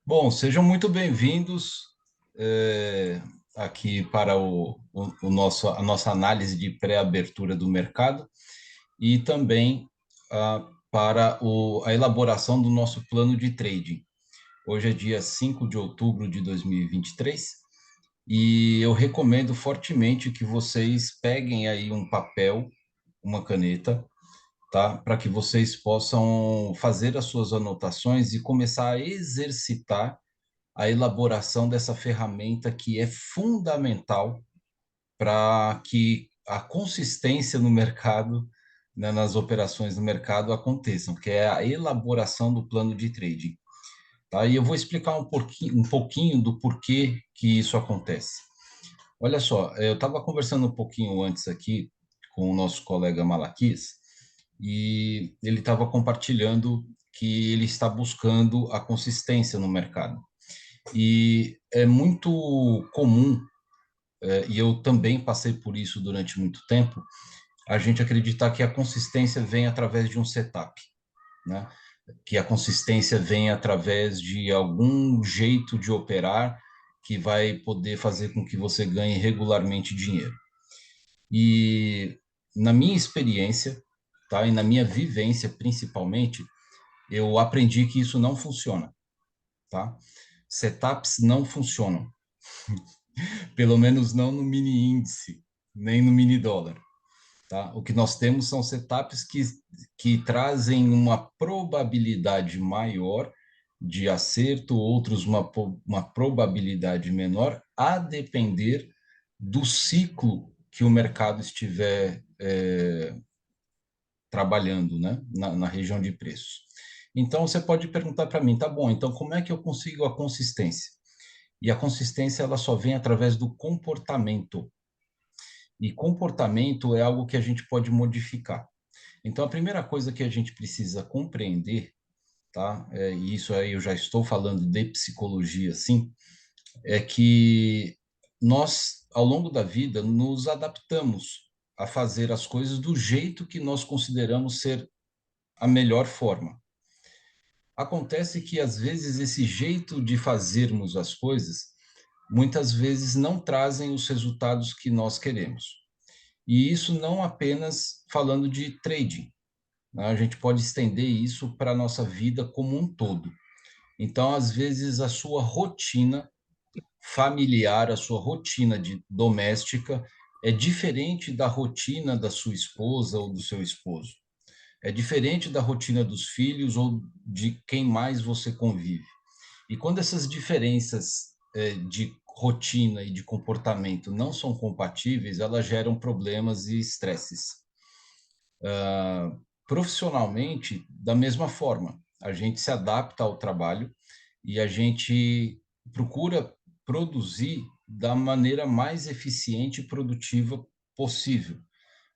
Bom, sejam muito bem-vindos aqui para a nossa análise de pré-abertura do mercado e também para a elaboração do nosso plano de trading. Hoje é dia 5 de outubro de 2023 e eu recomendo fortemente que vocês peguem aí um papel, uma caneta, tá? Para que vocês possam fazer as suas anotações e começar a exercitar a elaboração dessa ferramenta que é fundamental para que a consistência no mercado, né, nas operações no mercado aconteçam, que é a elaboração do plano de trading. Tá? E eu vou explicar um pouquinho do porquê que isso acontece. Olha só, eu estava conversando um pouquinho antes aqui com o nosso colega Malaquias, e ele estava compartilhando que ele está buscando a consistência no mercado. E é muito comum, e eu também passei por isso durante muito tempo, a gente acreditar que a consistência vem através de um setup, né? Que a consistência vem através de algum jeito de operar que vai poder fazer com que você ganhe regularmente dinheiro. E na minha experiência, tá? E na minha vivência principalmente, eu aprendi que isso não funciona, tá? Setups não funcionam. Pelo menos não no mini índice, nem no mini dólar. Tá? O que nós temos são setups que trazem uma probabilidade maior de acerto, outros uma probabilidade menor, a depender do ciclo que o mercado estiver trabalhando, né? Na região de preços. Então, você pode perguntar para mim, tá bom, então como é que eu consigo a consistência? E a consistência ela só vem através do comportamento. E comportamento é algo que a gente pode modificar. Então, a primeira coisa que a gente precisa compreender, tá? E isso aí eu já estou falando de psicologia, sim, é que nós, ao longo da vida, nos adaptamos a fazer as coisas do jeito que nós consideramos ser a melhor forma. Acontece que, às vezes, esse jeito de fazermos as coisas, muitas vezes não trazem os resultados que nós queremos. E isso não apenas falando de trading, né? A gente pode estender isso para a nossa vida como um todo. Então, às vezes, a sua rotina familiar, a sua rotina doméstica é diferente da rotina da sua esposa ou do seu esposo. É diferente da rotina dos filhos ou de quem mais você convive. E quando essas diferenças de rotina e de comportamento não são compatíveis, elas geram problemas e estresses. Profissionalmente, da mesma forma, a gente se adapta ao trabalho e a gente procura produzir da maneira mais eficiente e produtiva possível.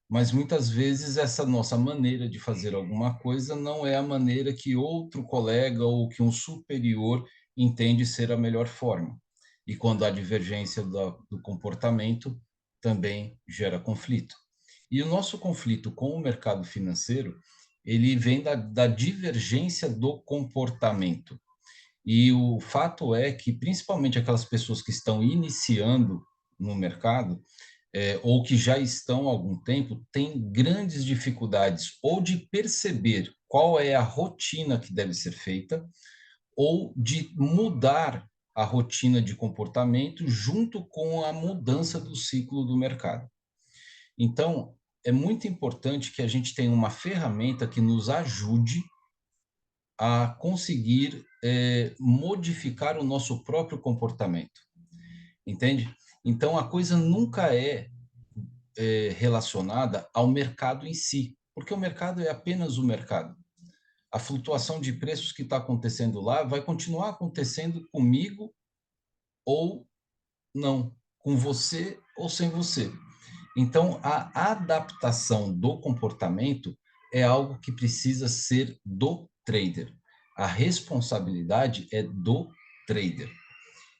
Mas muitas vezes essa nossa maneira de fazer alguma coisa não é a maneira que outro colega ou que um superior entende ser a melhor forma. E quando há divergência do comportamento, também gera conflito. E o nosso conflito com o mercado financeiro, ele vem da divergência do comportamento. E o fato é que, principalmente aquelas pessoas que estão iniciando no mercado, ou que já estão há algum tempo, têm grandes dificuldades ou de perceber qual é a rotina que deve ser feita, ou de mudar a rotina de comportamento junto com a mudança do ciclo do mercado. Então, é muito importante que a gente tenha uma ferramenta que nos ajude a conseguir modificar o nosso próprio comportamento, entende? Então, a coisa nunca é relacionada ao mercado em si, porque o mercado é apenas o mercado. A flutuação de preços que está acontecendo lá vai continuar acontecendo comigo ou não, com você ou sem você. Então, a adaptação do comportamento é algo que precisa ser do trader. A responsabilidade é do trader.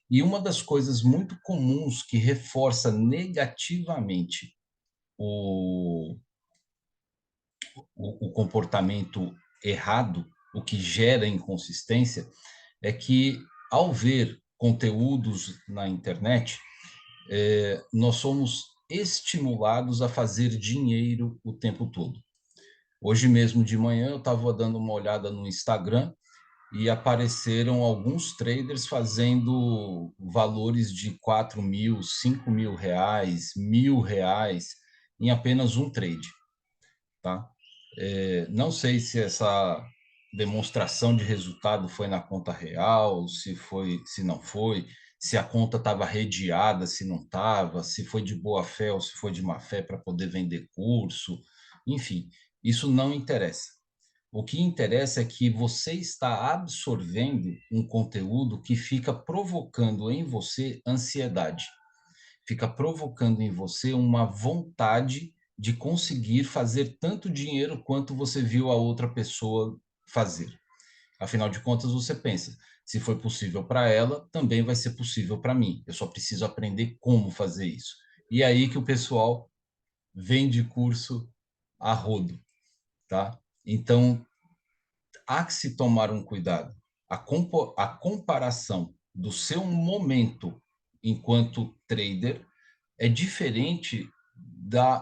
E uma das coisas muito comuns que reforça negativamente o, o comportamento errado, o que gera inconsistência, é que ao ver conteúdos na internet, nós somos estimulados a fazer dinheiro o tempo todo. Hoje mesmo de manhã eu estava dando uma olhada no Instagram e apareceram alguns traders fazendo valores de 4 mil, 5 mil reais, R$ 1.000 em apenas um trade, tá? Não sei se essa demonstração de resultado foi na conta real, se foi, se não foi, se a conta estava redeada, se não estava, se foi de boa fé ou se foi de má fé para poder vender curso, enfim, isso não interessa. O que interessa é que você está absorvendo um conteúdo que fica provocando em você ansiedade, fica provocando em você uma vontade de conseguir fazer tanto dinheiro quanto você viu a outra pessoa fazer. Afinal de contas, você pensa, se foi possível para ela, também vai ser possível para mim. Eu só preciso aprender como fazer isso. E é aí que o pessoal vende curso a rodo, tá? Então, há que se tomar um cuidado. A comparação do seu momento enquanto trader é diferente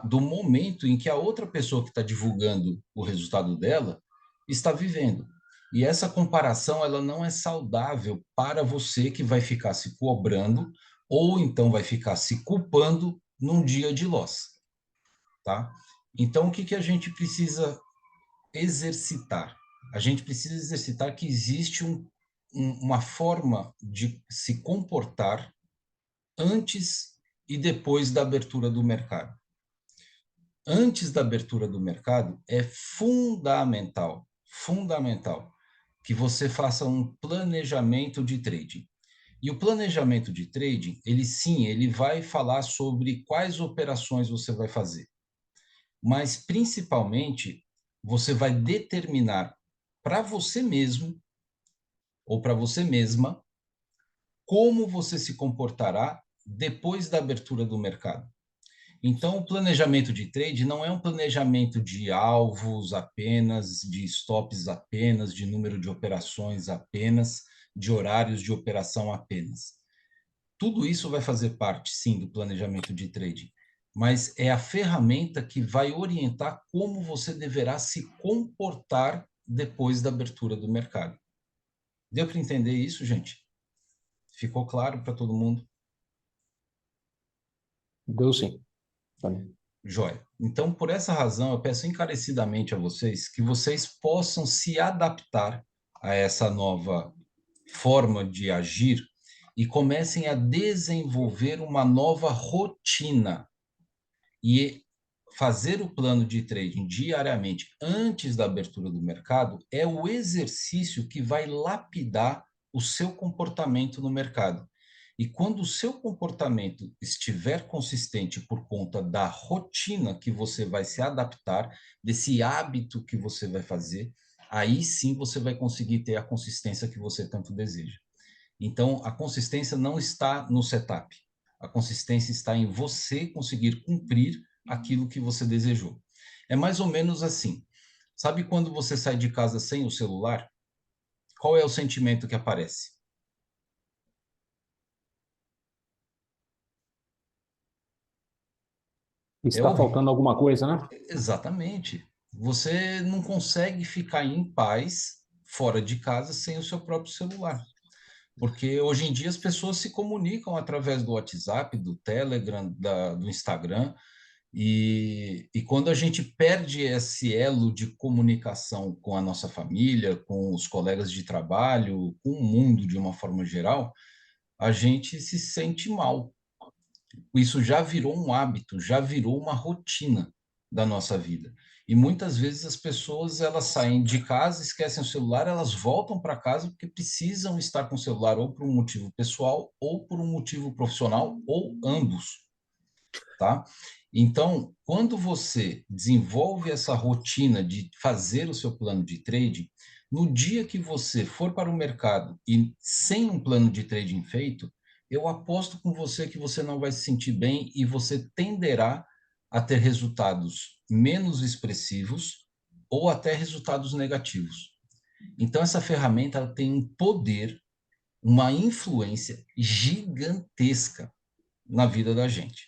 do momento em que a outra pessoa que está divulgando o resultado dela está vivendo. E essa comparação ela não é saudável para você que vai ficar se cobrando ou então vai ficar se culpando num dia de loss, tá? Então, o que, que a gente precisa exercitar? A gente precisa exercitar que existe uma forma de se comportar antes e depois da abertura do mercado. Antes da abertura do mercado, é fundamental que você faça um planejamento de trading. E o planejamento de trading, ele vai falar sobre quais operações você vai fazer. Mas, principalmente, você vai determinar para você mesmo ou para você mesma como você se comportará depois da abertura do mercado. Então, o planejamento de trade não é um planejamento de alvos apenas, de stops apenas, de número de operações apenas, de horários de operação apenas. Tudo isso vai fazer parte, sim, do planejamento de trade, mas é a ferramenta que vai orientar como você deverá se comportar depois da abertura do mercado. Deu para entender isso, gente? Ficou claro para todo mundo? Deu sim. Joia. Então, por essa razão, eu peço encarecidamente a vocês que vocês possam se adaptar a essa nova forma de agir e comecem a desenvolver uma nova rotina. E fazer o plano de trading diariamente antes da abertura do mercado é o exercício que vai lapidar o seu comportamento no mercado. E quando o seu comportamento estiver consistente por conta da rotina que você vai se adaptar, desse hábito que você vai fazer, aí sim você vai conseguir ter a consistência que você tanto deseja. Então, a consistência não está no setup. A consistência está em você conseguir cumprir aquilo que você desejou. É mais ou menos assim. Sabe quando você sai de casa sem o celular? Qual é o sentimento que aparece? É Está horrível. faltando alguma coisa, né? Exatamente. Você não consegue ficar em paz fora de casa sem o seu próprio celular. Porque hoje em dia as pessoas se comunicam através do WhatsApp, do Telegram, do Instagram, e quando a gente perde esse elo de comunicação com a nossa família, com os colegas de trabalho, com o mundo de uma forma geral, a gente se sente mal. Isso já virou um hábito, já virou uma rotina da nossa vida. E muitas vezes as pessoas elas saem de casa, esquecem o celular, elas voltam para casa porque precisam estar com o celular ou por um motivo pessoal ou por um motivo profissional ou ambos, tá? Então, quando você desenvolve essa rotina de fazer o seu plano de trade, no dia que você for para o mercado e sem um plano de trading feito, eu aposto com você que você não vai se sentir bem e você tenderá a ter resultados menos expressivos ou até resultados negativos. Então, essa ferramenta ela tem um poder uma influência gigantesca na vida da gente.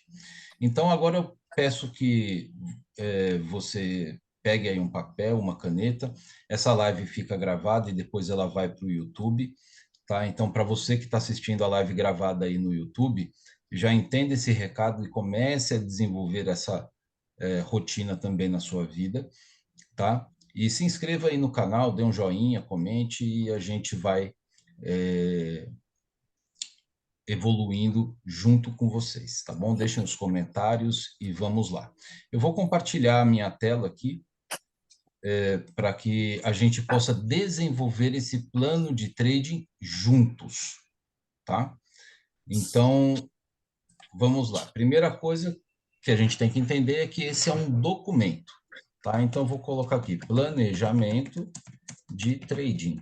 Então, agora eu peço que você pegue aí um papel, uma caneta. Essa live fica gravada e depois ela vai para o YouTube, tá? Então, para você que está assistindo a live gravada aí no YouTube, já entenda esse recado e comece a desenvolver essa rotina também na sua vida, tá? E se inscreva aí no canal, dê um joinha, comente e a gente vai é, evoluindo junto com vocês, tá bom? Deixem os comentários e vamos lá. Eu vou compartilhar a minha tela aqui para que a gente possa desenvolver esse plano de trading juntos, tá? Então, vamos lá. Primeira coisa que a gente tem que entender é que esse é um documento, tá? Então, vou colocar aqui, planejamento de trading,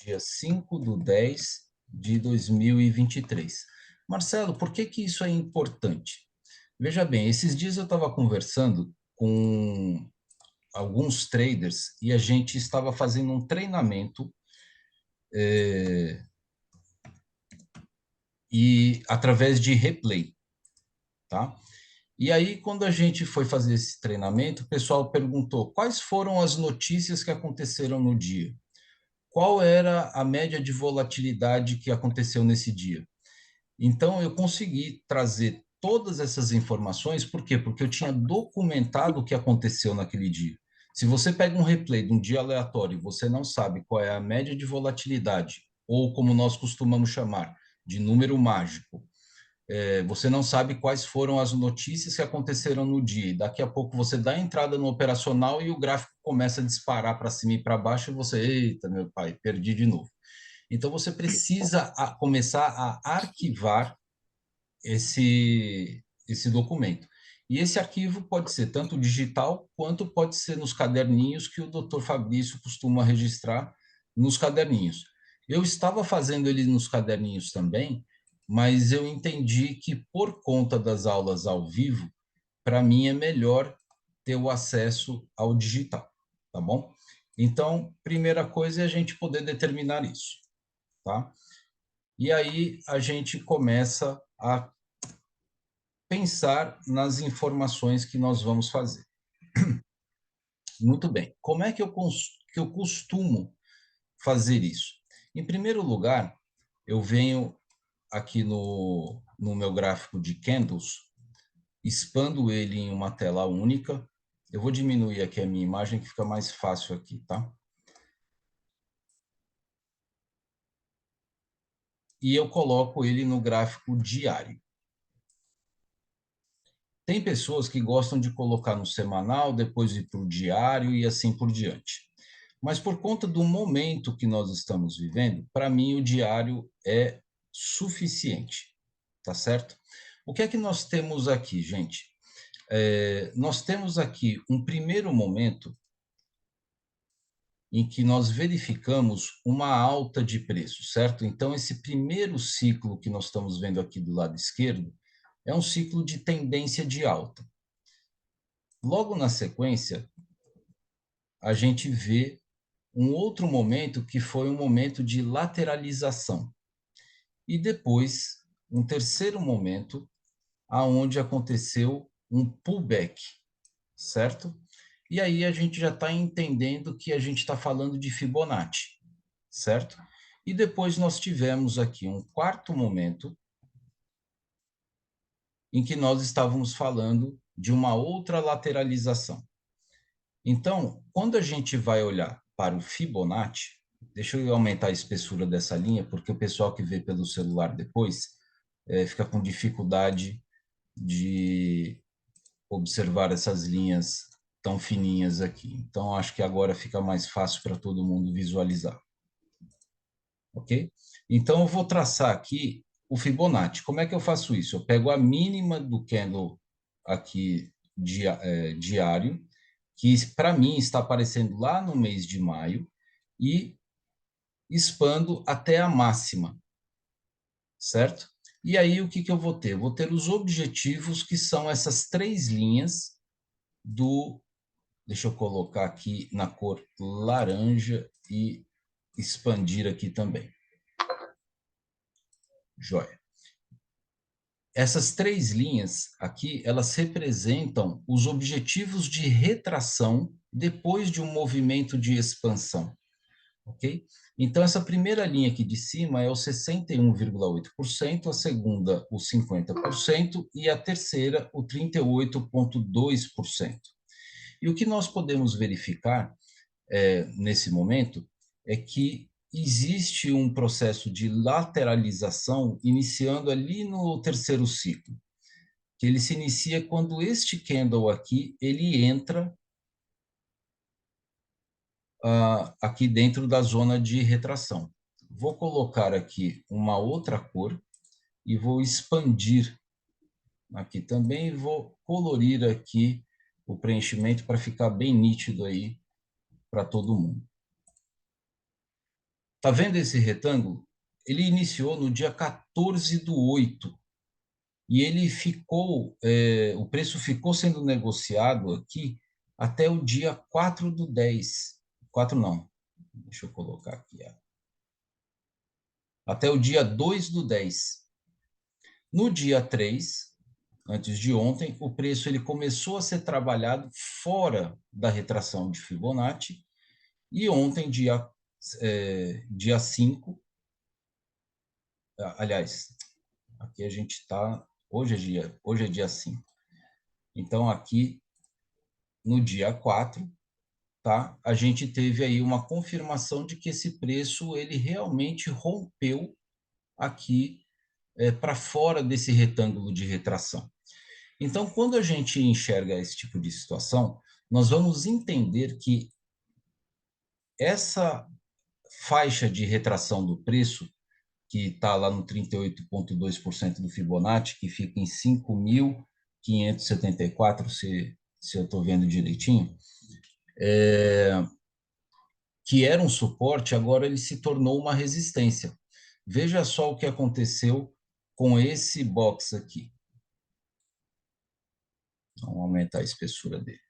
dia 5/10/2023. Marcelo, por que que isso é importante? Veja bem, esses dias eu estava conversando com alguns traders e a gente estava fazendo um treinamento e através de replay, tá? E aí, quando a gente foi fazer esse treinamento, o pessoal perguntou quais foram as notícias que aconteceram no dia, qual era a média de volatilidade que aconteceu nesse dia. Então, eu consegui trazer todas essas informações, por quê? Porque eu tinha documentado o que aconteceu naquele dia. Se você pega um replay de um dia aleatório e você não sabe qual é a média de volatilidade, ou como nós costumamos chamar, de número mágico, você não sabe quais foram as notícias que aconteceram no dia. E daqui a pouco você dá entrada no operacional e o gráfico começa a disparar para cima e para baixo e você, eita, meu pai, perdi de novo. Então você precisa começar a arquivar esse documento. E esse arquivo pode ser tanto digital quanto pode ser nos caderninhos que o Dr. Fabrício costuma registrar nos caderninhos. Eu estava fazendo ele nos caderninhos também, mas eu entendi que por conta das aulas ao vivo, para mim é melhor ter o acesso ao digital, tá bom? Então, primeira coisa é a gente poder determinar isso, tá? E aí a gente começa a pensar nas informações que nós vamos fazer. Muito bem. Como é que eu costumo fazer isso? Em primeiro lugar, eu venho aqui no meu gráfico de candles, expando ele em uma tela única. Eu vou diminuir aqui a minha imagem, que fica mais fácil aqui, tá? E eu coloco ele no gráfico diário. Tem pessoas que gostam de colocar no semanal, depois ir para o diário e assim por diante. Mas por conta do momento que nós estamos vivendo, para mim o diário é suficiente, tá certo? O que é que nós temos aqui, gente? Nós temos aqui um primeiro momento em que nós verificamos uma alta de preço, certo? Então, esse primeiro ciclo que nós estamos vendo aqui do lado esquerdo é um ciclo de tendência de alta. Logo na sequência, a gente vê um outro momento que foi um momento de lateralização. E depois, um terceiro momento, aonde aconteceu um pullback, certo? E aí a gente já está entendendo que a gente está falando de Fibonacci, certo? E depois nós tivemos aqui um quarto momento em que nós estávamos falando de uma outra lateralização. Então, quando a gente vai olhar para o Fibonacci, deixa eu aumentar a espessura dessa linha, porque o pessoal que vê pelo celular depois fica com dificuldade de observar essas linhas tão fininhas aqui. Então, acho que agora fica mais fácil para todo mundo visualizar. Ok? Então, eu vou traçar aqui o Fibonacci. Como é que eu faço isso? Eu pego a mínima do candle aqui diário, que para mim está aparecendo lá no mês de maio, e expando até a máxima, certo? E aí o que que eu vou ter? Eu vou ter os objetivos, que são essas três linhas do... Deixa eu colocar aqui na cor laranja e expandir aqui também. Joia. Essas três linhas aqui, elas representam os objetivos de retração depois de um movimento de expansão, ok? Então, essa primeira linha aqui de cima é o 61,8%, a segunda, o 50%, e a terceira, o 38,2%. E o que nós podemos verificar nesse momento é que existe um processo de lateralização iniciando ali no terceiro ciclo, que ele se inicia quando este candle aqui, ele entra aqui dentro da zona de retração. Vou colocar aqui uma outra cor e vou expandir aqui também, e vou colorir aqui o preenchimento para ficar bem nítido aí para todo mundo. Tá vendo esse retângulo? Ele iniciou no dia 14/8 e ele ficou, o preço ficou sendo negociado aqui até o dia 4/10. 4 não, deixa eu colocar aqui. Até o dia 2/10. No dia 3, antes de ontem, o preço ele começou a ser trabalhado fora da retração de Fibonacci e ontem, dia 5, aliás, aqui a gente está, hoje é dia 5. Então, aqui, no dia 4, tá, a gente teve aí uma confirmação de que esse preço, ele realmente rompeu aqui para fora desse retângulo de retração. Então, quando a gente enxerga esse tipo de situação, nós vamos entender que essa faixa de retração do preço, que está lá no 38,2% do Fibonacci, que fica em 5.574, se eu estou vendo direitinho, que era um suporte, agora ele se tornou uma resistência. Veja só o que aconteceu com esse box aqui. Vamos aumentar a espessura dele.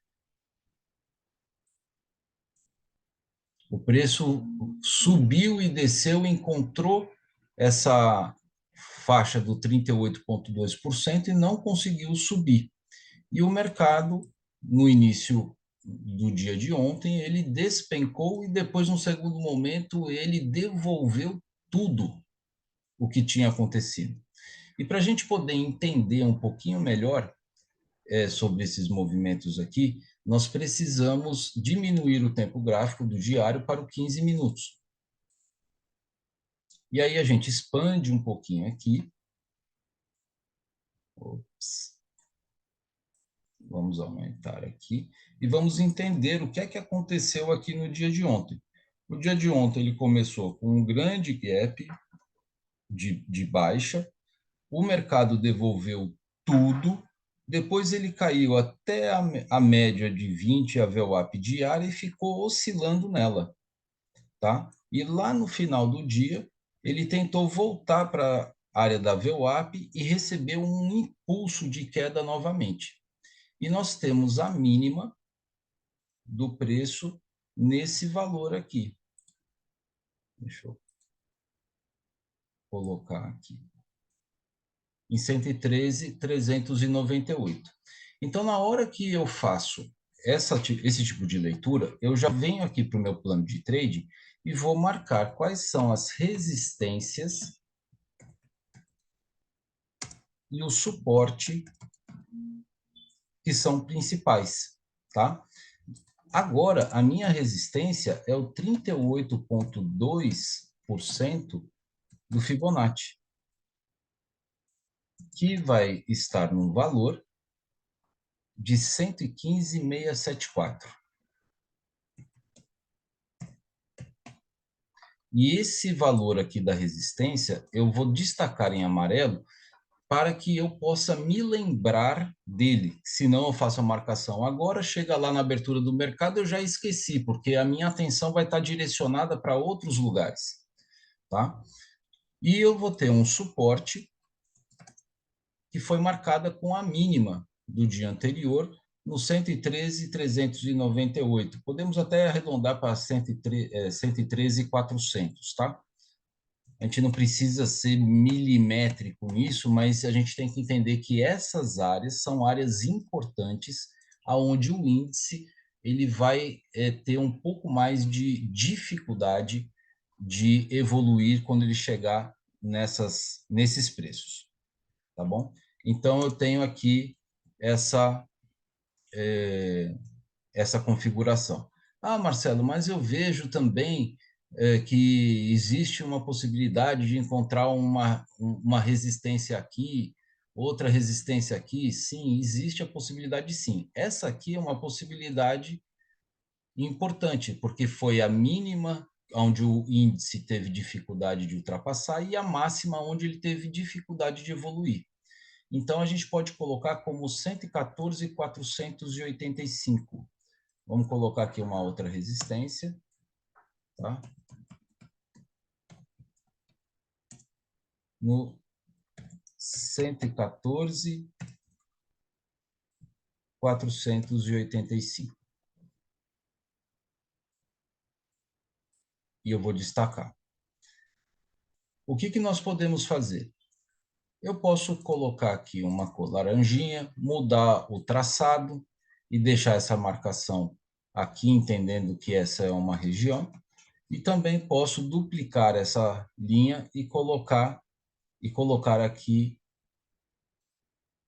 O preço subiu e desceu, encontrou essa faixa do 38,2% e não conseguiu subir. E o mercado, no início do dia de ontem, ele despencou e depois, num segundo momento, ele devolveu tudo o que tinha acontecido. E para a gente poder entender um pouquinho melhor sobre esses movimentos aqui, nós precisamos diminuir o tempo gráfico do diário para o 15 minutos. E aí a gente expande um pouquinho aqui. Ops. Vamos aumentar aqui e vamos entender o que é que aconteceu aqui no dia de ontem. No dia de ontem ele começou com um grande gap de baixa, o mercado devolveu tudo, depois ele caiu até a média de 20, a VWAP diária, e ficou oscilando nela, tá? E lá no final do dia, ele tentou voltar para a área da VWAP e recebeu um impulso de queda novamente. E nós temos a mínima do preço nesse valor aqui. Deixa eu colocar aqui. Em 113.398. Então, na hora que eu faço esse tipo de leitura, eu já venho aqui para o meu plano de trade e vou marcar quais são as resistências e o suporte que são principais, tá? Agora, a minha resistência é o 38,2% do Fibonacci, que vai estar num valor de 115.674. E esse valor aqui da resistência, eu vou destacar em amarelo para que eu possa me lembrar dele. Senão eu faço a marcação agora, chega lá na abertura do mercado, eu já esqueci, porque a minha atenção vai estar direcionada para outros lugares, tá? E eu vou ter um suporte que foi marcada com a mínima do dia anterior, no 113,398. Podemos até arredondar para 113,400, tá? A gente não precisa ser milimétrico nisso, mas a gente tem que entender que essas áreas são áreas importantes, aonde o índice ele vai ter um pouco mais de dificuldade de evoluir quando ele chegar nesses preços, tá bom? Então, eu tenho aqui essa, essa configuração. Ah, Marcelo, mas eu vejo também que existe uma possibilidade de encontrar uma resistência aqui, outra resistência aqui. Sim, existe a possibilidade, sim. Essa aqui é uma possibilidade importante, porque foi a mínima onde o índice teve dificuldade de ultrapassar e a máxima onde ele teve dificuldade de evoluir. Então, a gente pode colocar como 114,485. Vamos colocar aqui uma outra resistência, tá? No 114,485. E eu vou destacar. O que nós podemos fazer? Eu posso colocar aqui uma cor laranjinha, mudar o traçado e deixar essa marcação aqui, entendendo que essa é uma região. E também posso duplicar essa linha e colocar aqui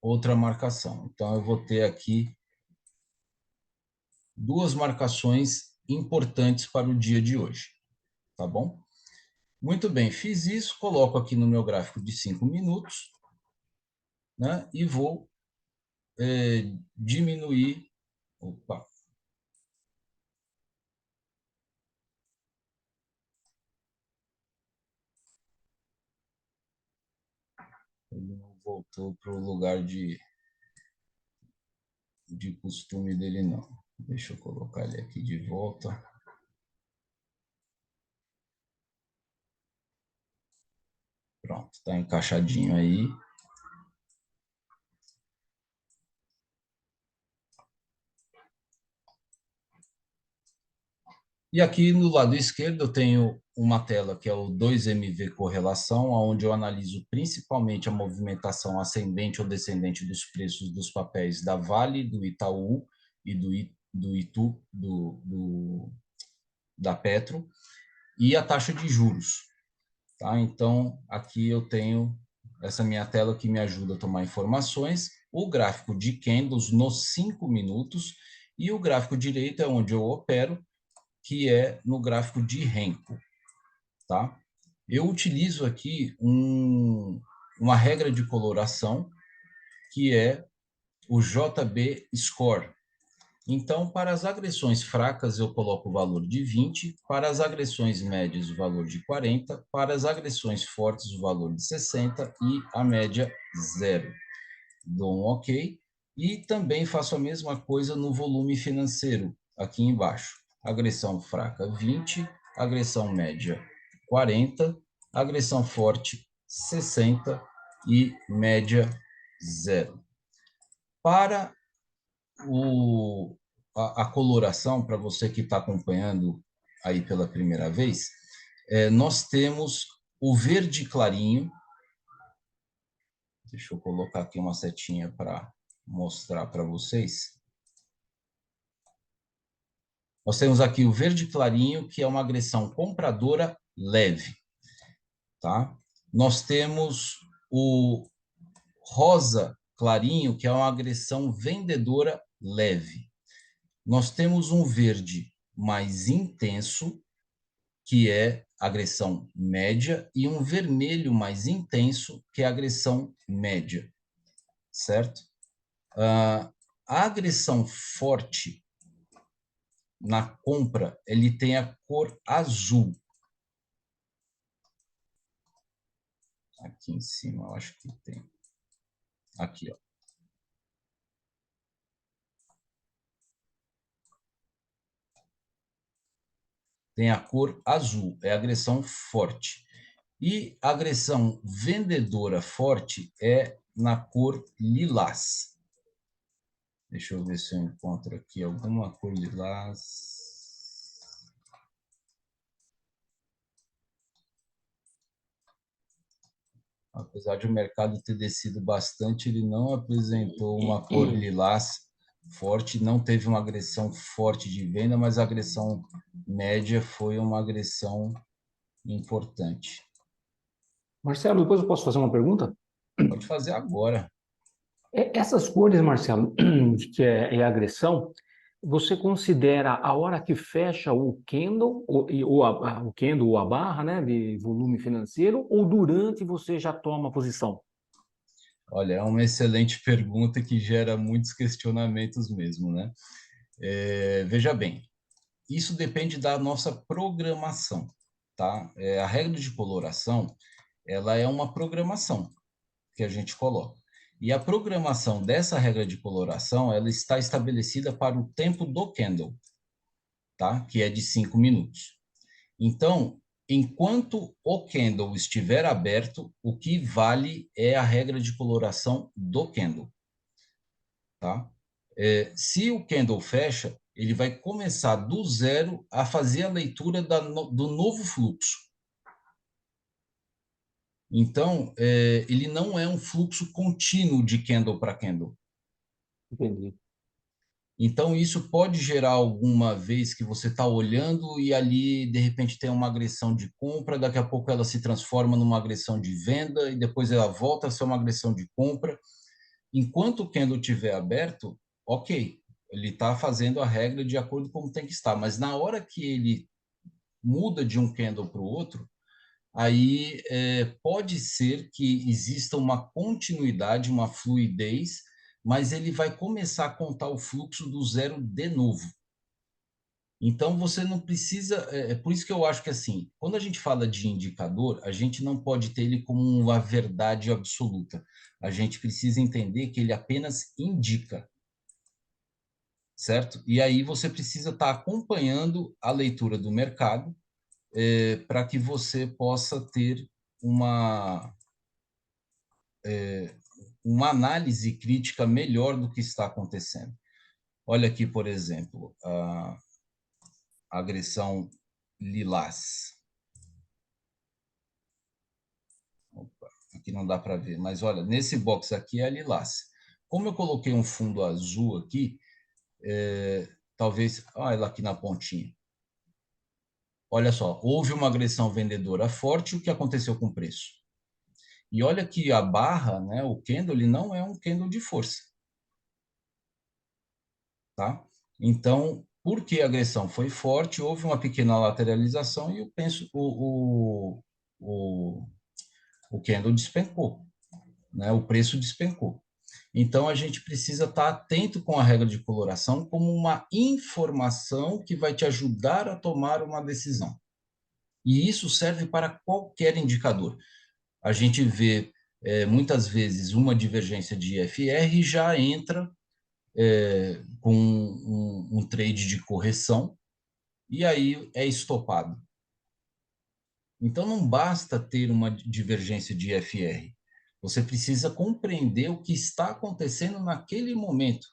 outra marcação. Então, eu vou ter aqui duas marcações importantes para o dia de hoje, tá bom? Muito bem, fiz isso, coloco aqui no meu gráfico de 5 minutos, né? E vou diminuir. Opa, ele não voltou para o lugar de costume dele, não. Deixa eu colocar ele aqui de volta. Pronto, está encaixadinho aí. E aqui no lado esquerdo eu tenho uma tela que é o 2MV correlação, onde eu analiso principalmente a movimentação ascendente ou descendente dos preços dos papéis da Vale, do Itaú e do Itu, da Petro, e a taxa de juros. Tá? Então, aqui eu tenho essa minha tela que me ajuda a tomar informações, o gráfico de candles nos 5 minutos, e o gráfico direito é onde eu opero, que é no gráfico de Renko, tá? Eu utilizo aqui uma regra de coloração, que é o JB Score. Então, para as agressões fracas, eu coloco o valor de 20, para as agressões médias, o valor de 40, para as agressões fortes, o valor de 60 e a média 0. Dou um OK. E também faço a mesma coisa no volume financeiro, aqui embaixo. Agressão fraca, 20, agressão média, 40, agressão forte, 60 e média 0. Para a coloração, para você que está acompanhando aí pela primeira vez, nós temos o verde clarinho. Deixa eu colocar aqui uma setinha para mostrar para vocês. Nós temos aqui o verde clarinho, que é uma agressão compradora leve, tá? Nós temos o rosa clarinho, que é uma agressão vendedora leve. Nós temos um verde mais intenso, que é agressão média, e um vermelho mais intenso, que é agressão média, certo? A agressão forte na compra, ele tem a cor azul. Aqui em cima, eu acho que tem. Aqui, ó. Tem a cor azul, é agressão forte. E agressão vendedora forte é na cor lilás. Deixa eu ver se eu encontro aqui alguma cor lilás. Apesar de o mercado ter descido bastante, ele não apresentou uma cor lilás forte, não teve uma agressão forte de venda, mas a agressão média foi uma agressão importante. Marcelo, depois eu posso fazer uma pergunta? Pode fazer agora. Essas cores, Marcelo, que é agressão, você considera a hora que fecha o candle, o candle ou a barra, né, de volume financeiro, ou durante você já toma posição? Olha, é uma excelente pergunta que gera muitos questionamentos mesmo, né? Veja bem, isso depende da nossa programação, tá? A regra de coloração, ela é uma programação que a gente coloca. E a programação dessa regra de coloração, ela está estabelecida para o tempo do candle, tá? Que é de 5 minutos. Então, enquanto o candle estiver aberto, o que vale é a regra de coloração do candle, tá? Se o candle fecha, ele vai começar do zero a fazer a leitura do novo fluxo. Então, ele não é um fluxo contínuo de candle para candle. Entendi. Então, isso pode gerar alguma vez que você está olhando e ali, de repente, tem uma agressão de compra, daqui a pouco ela se transforma numa agressão de venda e depois ela volta a ser uma agressão de compra. Enquanto o candle estiver aberto, ok, ele está fazendo a regra de acordo com como tem que estar, mas na hora que ele muda de um candle para o outro, aí pode ser que exista uma continuidade, uma fluidez, mas ele vai começar a contar o fluxo do zero de novo. Então, você não precisa. É por isso que eu acho que, assim, quando a gente fala de indicador, a gente não pode ter ele como uma verdade absoluta. A gente precisa entender que ele apenas indica, certo? E aí você precisa estar acompanhando a leitura do mercado para que você possa ter uma, uma análise crítica melhor do que está acontecendo. Olha aqui, por exemplo, a agressão lilás. Opa, aqui não dá para ver, mas olha, nesse box aqui é a lilás. Como eu coloquei um fundo azul aqui, talvez, olha ela aqui na pontinha. Olha só, houve uma agressão vendedora forte, o que aconteceu com o preço? E olha que a barra, né, o candle, ele não é um candle de força, tá? Então, porque a agressão foi forte, houve uma pequena lateralização e eu penso o, o candle despencou, né? O preço despencou. Então, a gente precisa estar atento com a regra de coloração como uma informação que vai te ajudar a tomar uma decisão. E isso serve para qualquer indicador. A gente vê muitas vezes uma divergência de IFR já entra com um trade de correção e aí é estopado. Então, não basta ter uma divergência de IFR. Você precisa compreender o que está acontecendo naquele momento.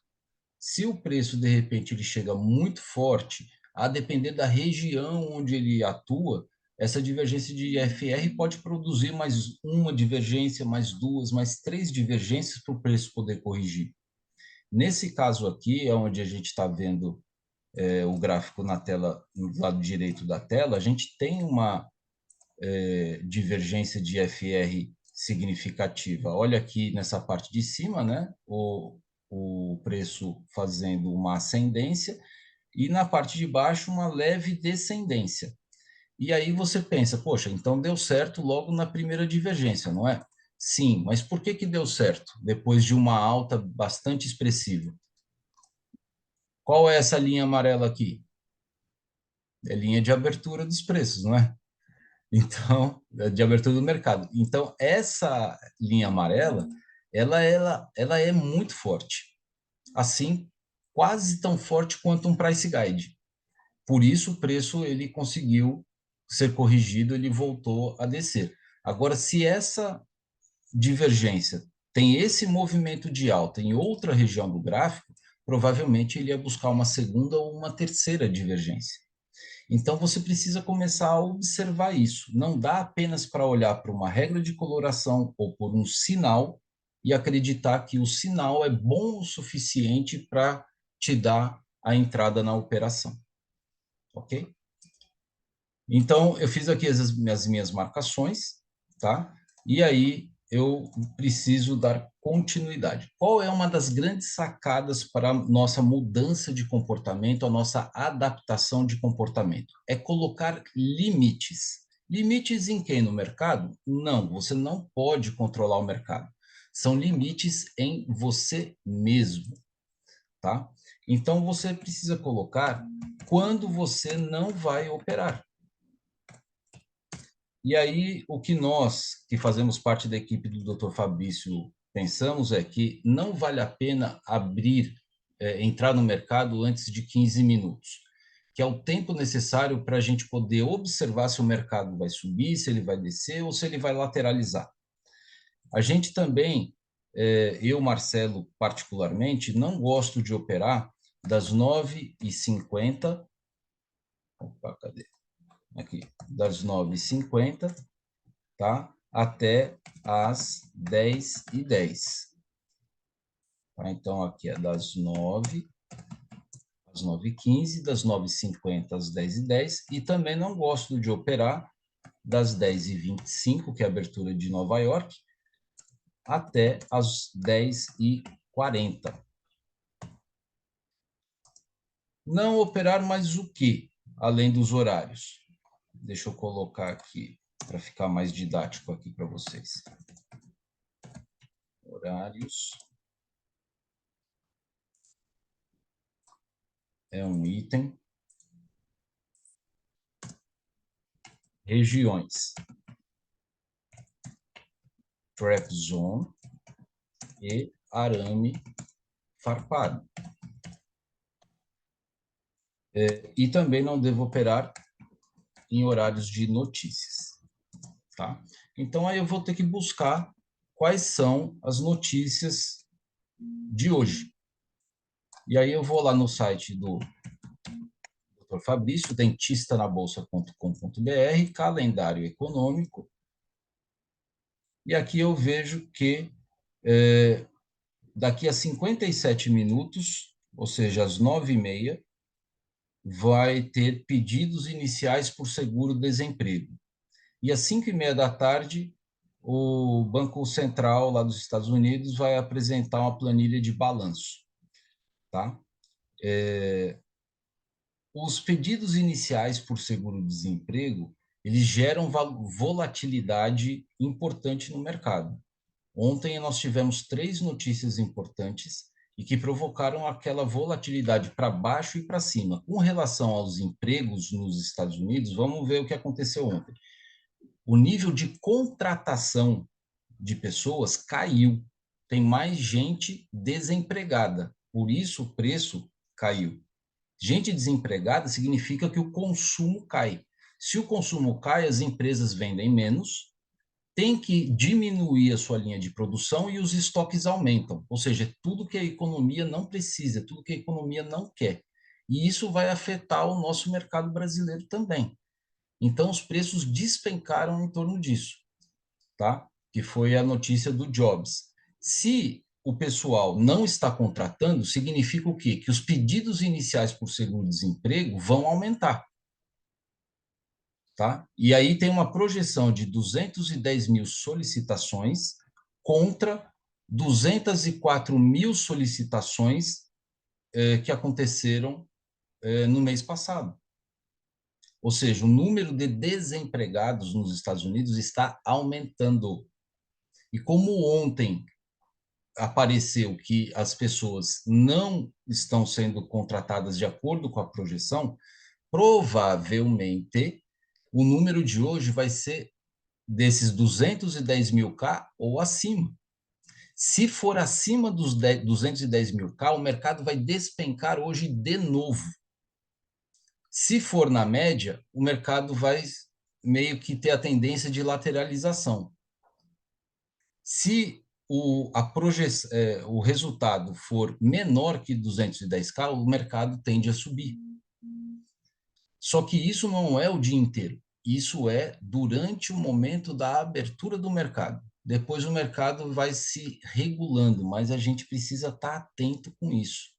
Se o preço, de repente, ele chega muito forte, a depender da região onde ele atua, essa divergência de IFR pode produzir mais uma divergência, mais duas, mais três divergências para o preço poder corrigir. Nesse caso aqui, é onde a gente está vendo o gráfico na tela, no lado direito da tela, a gente tem uma divergência de IFR significativa. Olha aqui nessa parte de cima, né? O preço fazendo uma ascendência e na parte de baixo uma leve descendência. E aí você pensa, poxa, então deu certo logo na primeira divergência, não é? Sim, mas por que que deu certo depois de uma alta bastante expressiva? Qual é essa linha amarela aqui? É linha de abertura dos preços, não é? Então, de abertura do mercado. Então, essa linha amarela, ela é muito forte. Assim, quase tão forte quanto um price guide. Por isso, o preço ele conseguiu ser corrigido, ele voltou a descer. Agora, se essa divergência tem esse movimento de alta em outra região do gráfico, provavelmente ele ia buscar uma segunda ou uma terceira divergência. Então, você precisa começar a observar isso. Não dá apenas para olhar para uma regra de coloração ou por um sinal e acreditar que o sinal é bom o suficiente para te dar a entrada na operação. Ok? Então, eu fiz aqui as minhas marcações, tá? E aí eu preciso dar continuidade. Qual é uma das grandes sacadas para a nossa mudança de comportamento, a nossa adaptação de comportamento? É colocar limites. Limites em quem no mercado? Não, você não pode controlar o mercado. São limites em você mesmo, tá? Então, você precisa colocar quando você não vai operar. E aí, o que nós, que fazemos parte da equipe do Dr. Fabrício, pensamos é que não vale a pena entrar no mercado antes de 15 minutos, que é o tempo necessário para a gente poder observar se o mercado vai subir, se ele vai descer ou se ele vai lateralizar. A gente também, eu, Marcelo, particularmente, não gosto de operar das 9h50, opa, cadê? Aqui, das 9h50, tá? Até às 10h10. Tá? Então, aqui é das 9 às 9h15, das 9h50 às 10h10, e também não gosto de operar das 10h25, que é a abertura de Nova York, até às 10h40. Não operar mais o quê? Além dos horários. Deixa eu colocar aqui, para ficar mais didático aqui para vocês. Horários. É um item. Regiões. Trap Zone e arame farpado. E também não devo operar em horários de notícias. Tá? Então, aí eu vou ter que buscar quais são as notícias de hoje. E aí eu vou lá no site do Dr. Fabrício, dentistanabolsa.com.br, calendário econômico, e aqui eu vejo que daqui a 57 minutos, ou seja, às 9h30, vai ter pedidos iniciais por seguro-desemprego. E às 5h30 da tarde, o Banco Central lá dos Estados Unidos vai apresentar uma planilha de balanço. Tá? Os pedidos iniciais por seguro-desemprego, eles geram volatilidade importante no mercado. Ontem nós tivemos 3 notícias importantes e que provocaram aquela volatilidade para baixo e para cima. Com relação aos empregos nos Estados Unidos, vamos ver o que aconteceu ontem. O nível de contratação de pessoas caiu. Tem mais gente desempregada. Por isso o preço caiu. Gente desempregada significa que o consumo cai. Se o consumo cai, as empresas vendem menos, tem que diminuir a sua linha de produção e os estoques aumentam. Ou seja, tudo que a economia não precisa, tudo que a economia não quer. E isso vai afetar o nosso mercado brasileiro também. Então, os preços despencaram em torno disso, tá? Que foi a notícia do Jobs. Se o pessoal não está contratando, significa o quê? Que os pedidos iniciais por seguro-desemprego vão aumentar. Tá? E aí tem uma projeção de 210 mil solicitações contra 204 mil solicitações que aconteceram no mês passado. Ou seja, o número de desempregados nos Estados Unidos está aumentando. E como ontem apareceu que as pessoas não estão sendo contratadas de acordo com a projeção, provavelmente o número de hoje vai ser desses 210 mil K ou acima. Se for acima dos 210 mil K, o mercado vai despencar hoje de novo. Se for na média, o mercado vai meio que ter a tendência de lateralização. Se o resultado for menor que 210K, o mercado tende a subir. Só que isso não é o dia inteiro. Isso é durante o momento da abertura do mercado. Depois o mercado vai se regulando, mas a gente precisa estar atento com isso,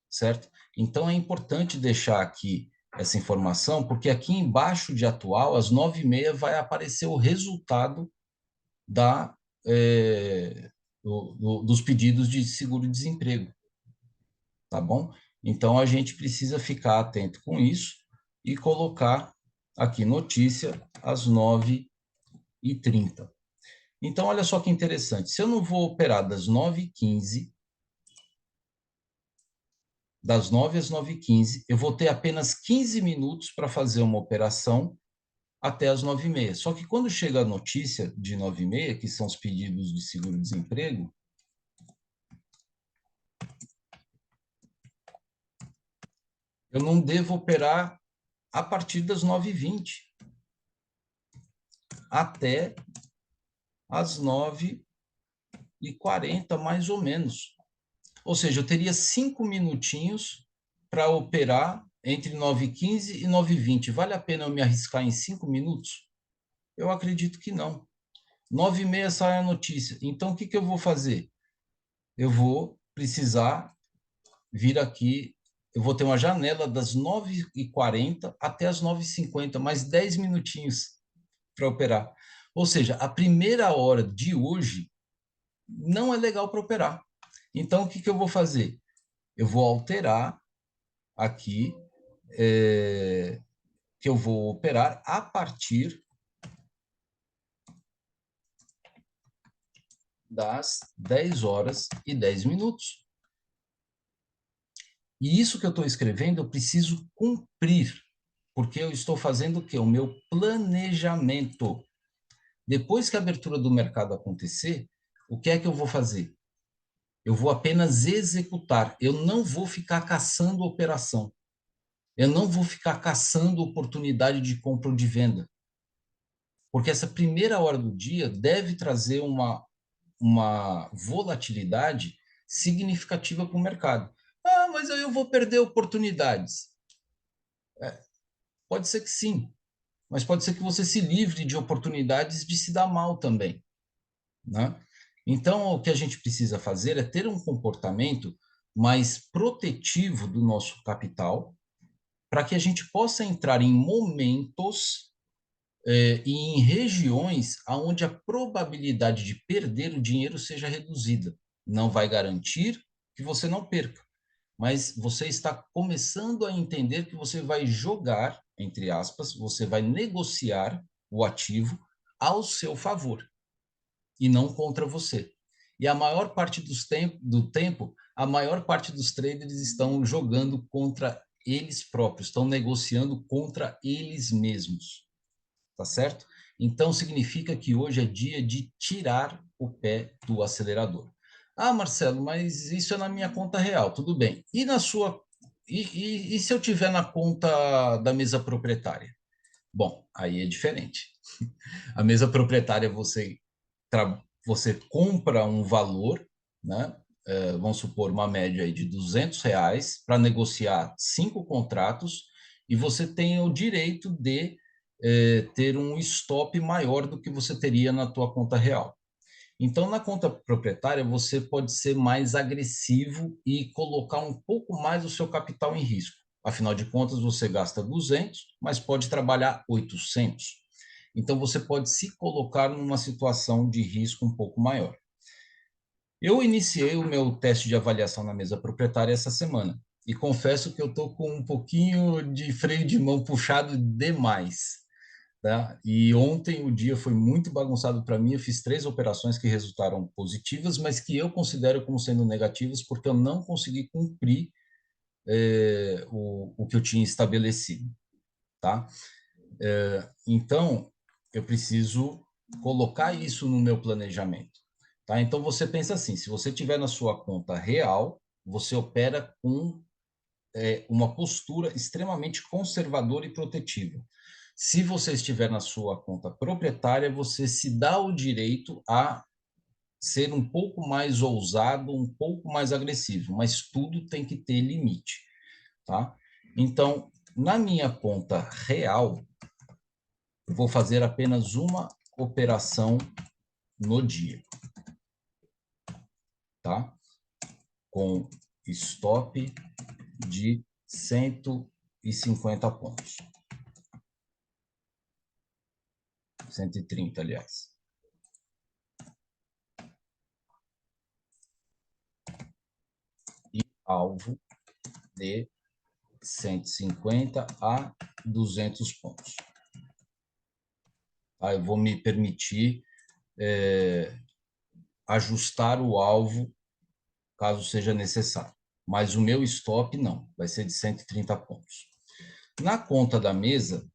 certo? Então é importante deixar aqui essa informação, porque aqui embaixo de atual, às 9h30, vai aparecer o resultado da, dos pedidos de seguro-desemprego, tá bom? Então a gente precisa ficar atento com isso e colocar aqui notícia às 9h30. Então, olha só que interessante. Se eu não vou operar das 9h15, das 9 às 9h15, eu vou ter apenas 15 minutos para fazer uma operação até as 9h30. Só que quando chega a notícia de 9h30, que são os pedidos de seguro-desemprego, eu não devo operar a partir das 9h20 até as 9h40, mais ou menos. Ou seja, eu teria 5 minutinhos para operar entre 9h15 e 9h20. Vale a pena eu me arriscar em 5 minutos? Eu acredito que não. 9h30 sai a notícia. Então, o que eu vou fazer? Eu vou precisar vir aqui, eu vou ter uma janela das 9h40 até as 9h50, mais 10 minutinhos para operar. Ou seja, a primeira hora de hoje não é legal para operar. Então, o que eu vou fazer? Eu vou alterar aqui, que eu vou operar a partir das 10h10. E isso que eu estou escrevendo, eu preciso cumprir, porque eu estou fazendo o quê? O meu planejamento. Depois que a abertura do mercado acontecer, o que é que eu vou fazer? Eu vou apenas executar, eu não vou ficar caçando operação. Eu não vou ficar caçando oportunidade de compra ou de venda. Porque essa primeira hora do dia deve trazer uma volatilidade significativa para o mercado. Ah, mas aí eu vou perder oportunidades. Pode ser que sim, mas pode ser que você se livre de oportunidades de se dar mal também, né? Então, o que a gente precisa fazer é ter um comportamento mais protetivo do nosso capital, para que a gente possa entrar em momentos e em regiões onde a probabilidade de perder o dinheiro seja reduzida. Não vai garantir que você não perca, mas você está começando a entender que você vai jogar, entre aspas, você vai negociar o ativo ao seu favor e não contra você. E a maior parte do tempo, a maior parte dos traders estão jogando contra eles próprios, estão negociando contra eles mesmos, tá certo? Então significa que hoje é dia de tirar o pé do acelerador. Ah, Marcelo, mas isso é na minha conta real, tudo bem. E na sua e se eu tiver na conta da mesa proprietária? Bom, aí é diferente. A mesa proprietária você compra um valor, né? Vamos supor uma média aí de R$ 200 para negociar 5 contratos e você tem o direito de ter um stop maior do que você teria na tua conta real. Então, na conta proprietária, você pode ser mais agressivo e colocar um pouco mais o seu capital em risco. Afinal de contas, você gasta 200, mas pode trabalhar 800. Então, você pode se colocar numa situação de risco um pouco maior. Eu iniciei o meu teste de avaliação na mesa proprietária essa semana e confesso que eu estou com um pouquinho de freio de mão puxado demais. Tá? E ontem o dia foi muito bagunçado para mim. Eu fiz 3 operações que resultaram positivas, mas que eu considero como sendo negativas porque eu não consegui cumprir o que eu tinha estabelecido. Tá? Então, eu preciso colocar isso no meu planejamento. Tá? Então, você pensa assim, se você tiver na sua conta real, você opera com uma postura extremamente conservadora e protetiva. Se você estiver na sua conta proprietária, você se dá o direito a ser um pouco mais ousado, um pouco mais agressivo, mas tudo tem que ter limite, tá? Então, na minha conta real, eu vou fazer apenas uma operação no dia, tá? Com stop de 150 pontos. 130, aliás. E alvo de 150 a 200 pontos. Tá? Eu vou me permitir ajustar o alvo caso seja necessário. Mas o meu stop não, vai ser de 130 pontos. Na conta da mesa,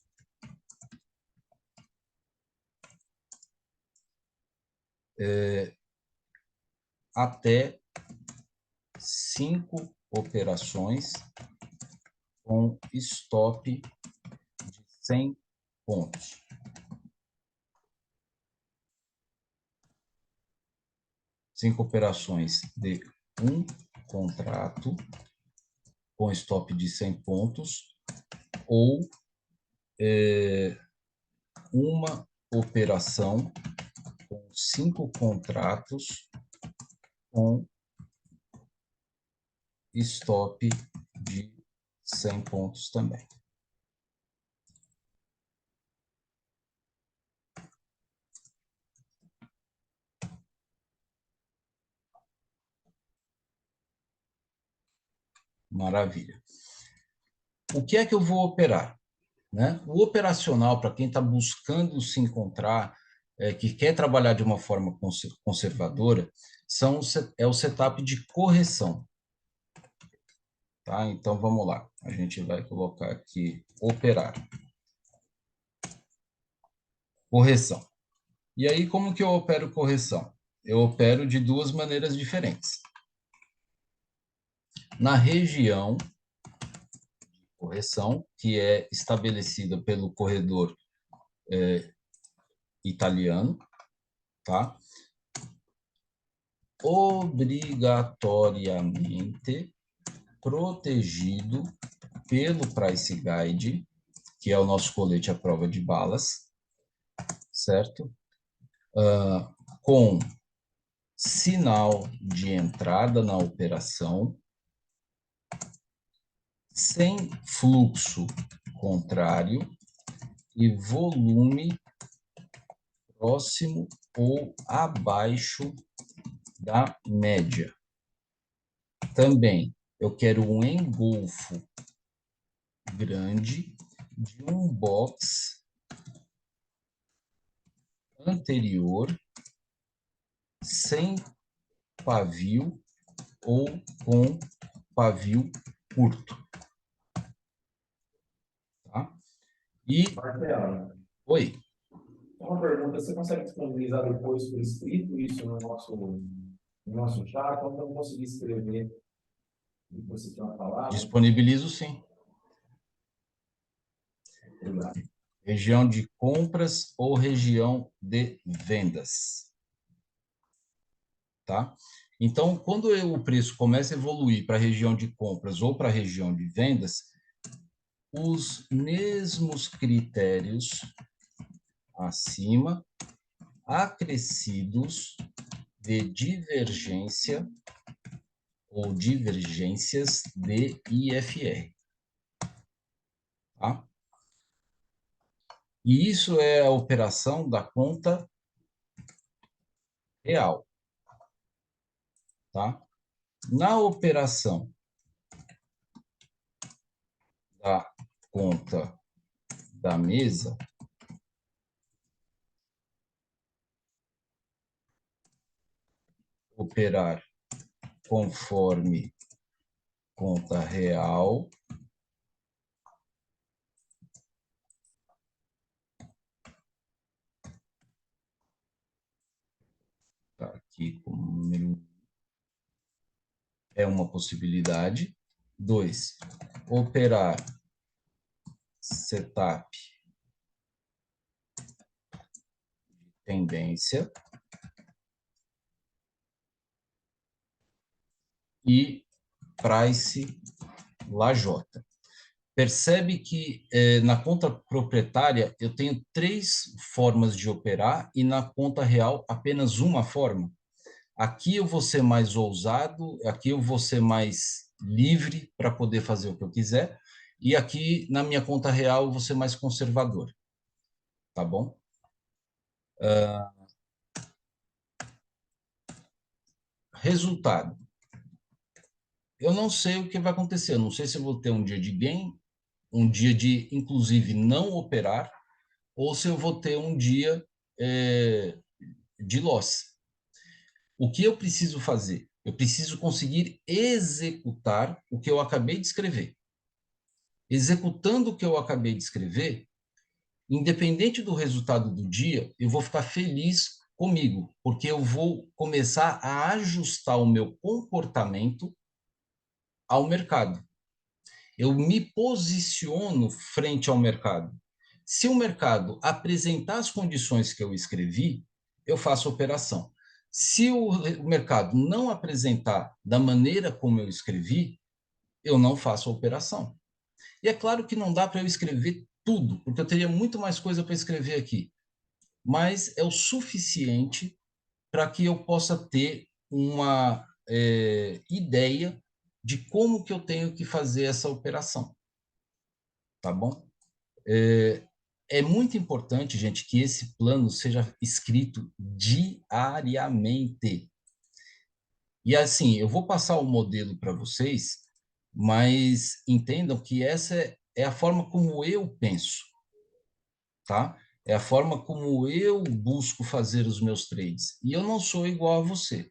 até 5 operações com stop de 100 pontos. Cinco operações de um contrato com stop de 100 pontos ou uma operação com 5 contratos com stop de 100 pontos também. Maravilha. O que é que eu vou operar? Né? O operacional, para quem está buscando se encontrar, que quer trabalhar de uma forma conservadora, é o setup de correção. Tá? Então, vamos lá. A gente vai colocar aqui, operar. Correção. E aí, como que eu opero correção? Eu opero de duas maneiras diferentes. Na região de correção, que é estabelecida pelo corredor italiano, tá? Obrigatoriamente protegido pelo Price Guide, que é o nosso colete à prova de balas, certo? Com sinal de entrada na operação, sem fluxo contrário e volume próximo ou abaixo da média. Também eu quero um engolfo grande de um box anterior sem pavio ou com pavio curto. Tá? E... Marcelo, Oi. uma pergunta, você consegue disponibilizar depois por escrito isso no nosso chat? Quando eu não conseguir escrever o que você tinha falado? Disponibilizo sim. Obrigado. Região de compras ou região de vendas. Tá? Então, quando o preço começa a evoluir para a região de compras ou para a região de vendas, os mesmos critérios acima, acrescidos de divergência ou divergências de IFR. Tá? E isso é a operação da conta real. Tá? Na operação da conta da mesa, operar conforme conta real, tá aqui como número 1, é uma possibilidade. 2, operar setup de tendência. e price lajota. Percebe que na conta proprietária eu tenho 3 formas de operar e na conta real apenas uma forma. Aqui eu vou ser mais ousado, aqui eu vou ser mais livre para poder fazer o que eu quiser, e aqui na minha conta real eu vou ser mais conservador. Tá bom? Resultado. Eu não sei o que vai acontecer, eu não sei se eu vou ter um dia de gain, um dia de, inclusive, não operar, ou se eu vou ter um dia de loss. O que eu preciso fazer? Eu preciso conseguir executar o que eu acabei de escrever. Executando o que eu acabei de escrever, independente do resultado do dia, eu vou ficar feliz comigo, porque eu vou começar a ajustar o meu comportamento ao mercado. Eu me posiciono frente ao mercado. Se o mercado apresentar as condições que eu escrevi, eu faço a operação. Se o mercado não apresentar da maneira como eu escrevi, eu não faço a operação. E é claro que não dá para eu escrever tudo, porque eu teria muito mais coisa para escrever aqui, mas é o suficiente para que eu possa ter uma ideia de como que eu tenho que fazer essa operação, tá bom? É muito importante, gente, que esse plano seja escrito diariamente. E assim, eu vou passar o modelo para vocês, mas entendam que essa é a forma como eu penso, tá? É a forma como eu busco fazer os meus trades. E eu não sou igual a você.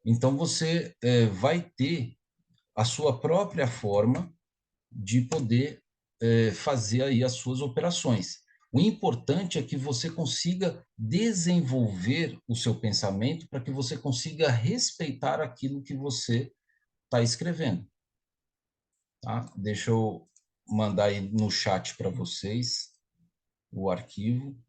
Então, você vai ter a sua própria forma de poder fazer aí as suas operações. O importante é que você consiga desenvolver o seu pensamento para que você consiga respeitar aquilo que você está escrevendo. Tá? Deixa eu mandar aí no chat para vocês o arquivo.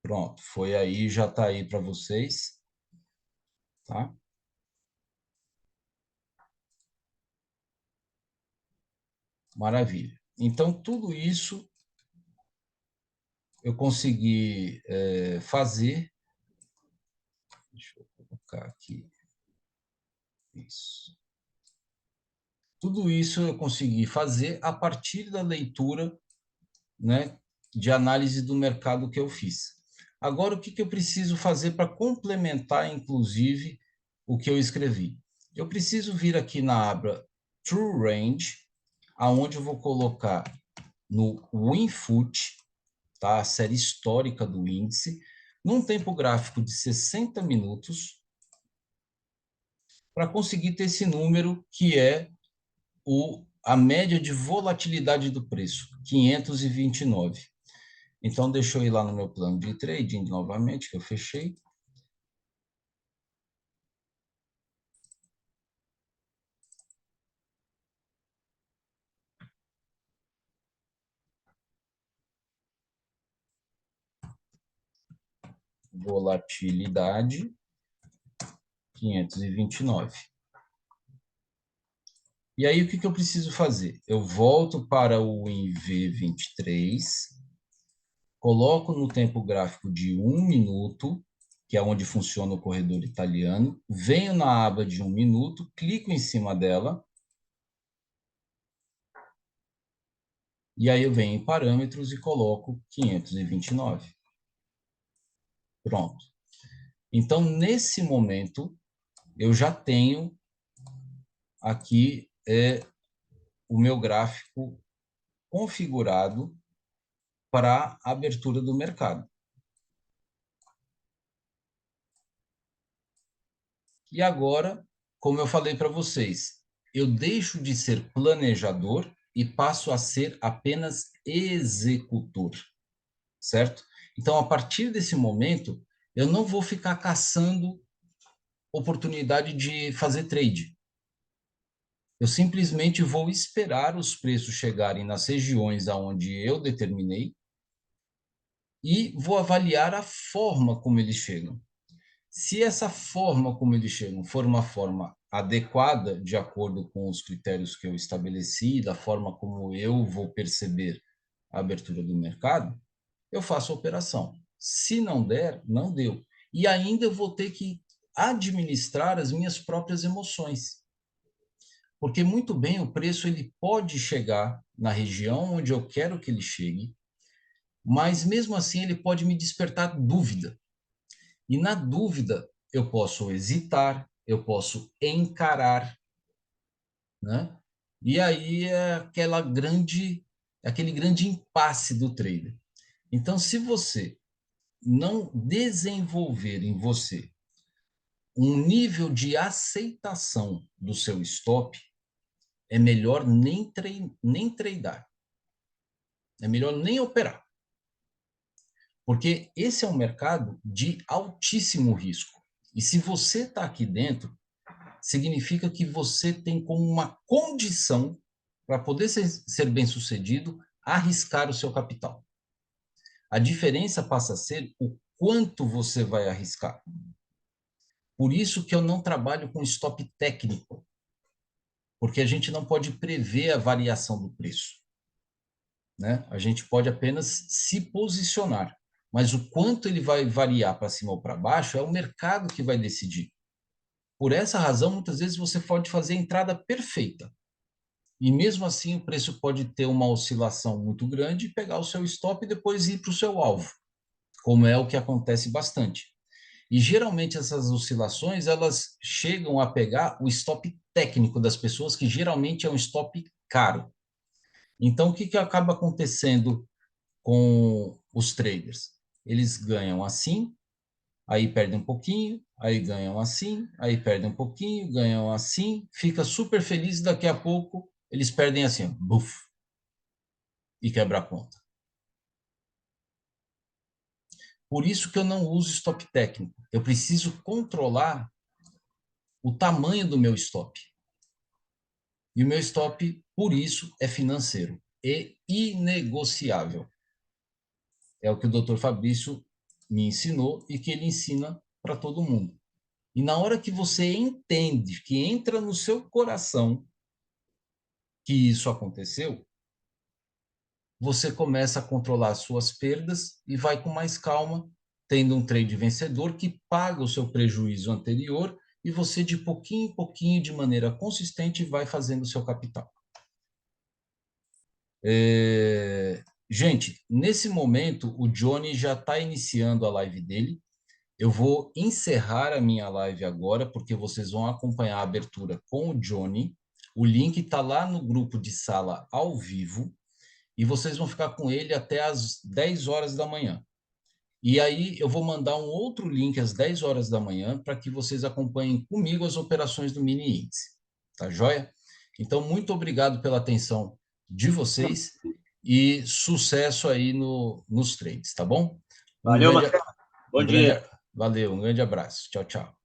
Pronto, foi aí, já está aí para vocês. Tá? Maravilha. Então, tudo isso eu consegui fazer. Deixa eu colocar aqui. Isso. Tudo isso eu consegui fazer a partir da leitura, né, de análise do mercado que eu fiz. Agora, o que eu preciso fazer para complementar, inclusive, o que eu escrevi? Eu preciso vir aqui na aba True Range, aonde eu vou colocar no WinFoot, tá? A série histórica do índice, num tempo gráfico de 60 minutos, para conseguir ter esse número que é a média de volatilidade do preço, 529. Então, deixa eu ir lá no meu plano de trading novamente, que eu fechei. Volatilidade, 529. E aí, o que eu preciso fazer? Eu volto para o INV23, coloco no tempo gráfico de 1 minuto, que é onde funciona o corredor italiano, venho na aba de 1 minuto, clico em cima dela, e aí eu venho em parâmetros e coloco 529. Pronto. Então, nesse momento, eu já tenho aqui o meu gráfico configurado para a abertura do mercado. E agora, como eu falei para vocês, eu deixo de ser planejador e passo a ser apenas executor, certo? Então, a partir desse momento, eu não vou ficar caçando oportunidade de fazer trade. Eu simplesmente vou esperar os preços chegarem nas regiões aonde eu determinei e vou avaliar a forma como eles chegam. Se essa forma como eles chegam for uma forma adequada, de acordo com os critérios que eu estabeleci, da forma como eu vou perceber a abertura do mercado, eu faço a operação. Se não der, não deu. E ainda eu vou ter que administrar as minhas próprias emoções. Porque muito bem, o preço ele pode chegar na região onde eu quero que ele chegue, mas mesmo assim ele pode me despertar dúvida. E na dúvida, eu posso hesitar, eu posso encarar, né? E aí é aquele grande impasse do trader. Então, se você não desenvolver em você um nível de aceitação do seu stop, é melhor nem tradar. É melhor nem operar. Porque esse é um mercado de altíssimo risco. E se você está aqui dentro, significa que você tem como uma condição para poder ser bem-sucedido, arriscar o seu capital. A diferença passa a ser o quanto você vai arriscar. Por isso que eu não trabalho com stop técnico, porque a gente não pode prever a variação do preço, né? A gente pode apenas se posicionar, mas o quanto ele vai variar para cima ou para baixo é o mercado que vai decidir. Por essa razão, muitas vezes você pode fazer a entrada perfeita, e mesmo assim o preço pode ter uma oscilação muito grande e pegar o seu stop e depois ir para o seu alvo, como é o que acontece bastante. E geralmente essas oscilações, elas chegam a pegar o stop técnico das pessoas, que geralmente é um stop caro. Então, o que acaba acontecendo com os traders? Eles ganham assim, aí perdem um pouquinho, aí ganham assim, aí perdem um pouquinho, ganham assim, fica super feliz, daqui a pouco eles perdem assim, buf, e quebra a conta. Por isso que eu não uso stop técnico. Eu preciso controlar o tamanho do meu stop. E o meu stop, por isso, é financeiro e inegociável. É o que o Dr. Fabrício me ensinou e que ele ensina para todo mundo. E na hora que você entende, que entra no seu coração que isso aconteceu, você começa a controlar as suas perdas e vai com mais calma, tendo um trade vencedor que paga o seu prejuízo anterior e você, de pouquinho em pouquinho, de maneira consistente, vai fazendo o seu capital. Gente, nesse momento, o Johnny já está iniciando a live dele. Eu vou encerrar a minha live agora, porque vocês vão acompanhar a abertura com o Johnny. O link está lá no grupo de sala ao vivo e vocês vão ficar com ele até às 10 horas da manhã. E aí eu vou mandar um outro link às 10 horas da manhã para que vocês acompanhem comigo as operações do mini índice. Tá joia? Então, muito obrigado pela atenção de vocês e sucesso aí nos trades, tá bom? Valeu, Marcelo. Bom dia. Valeu, um grande abraço. Tchau, tchau.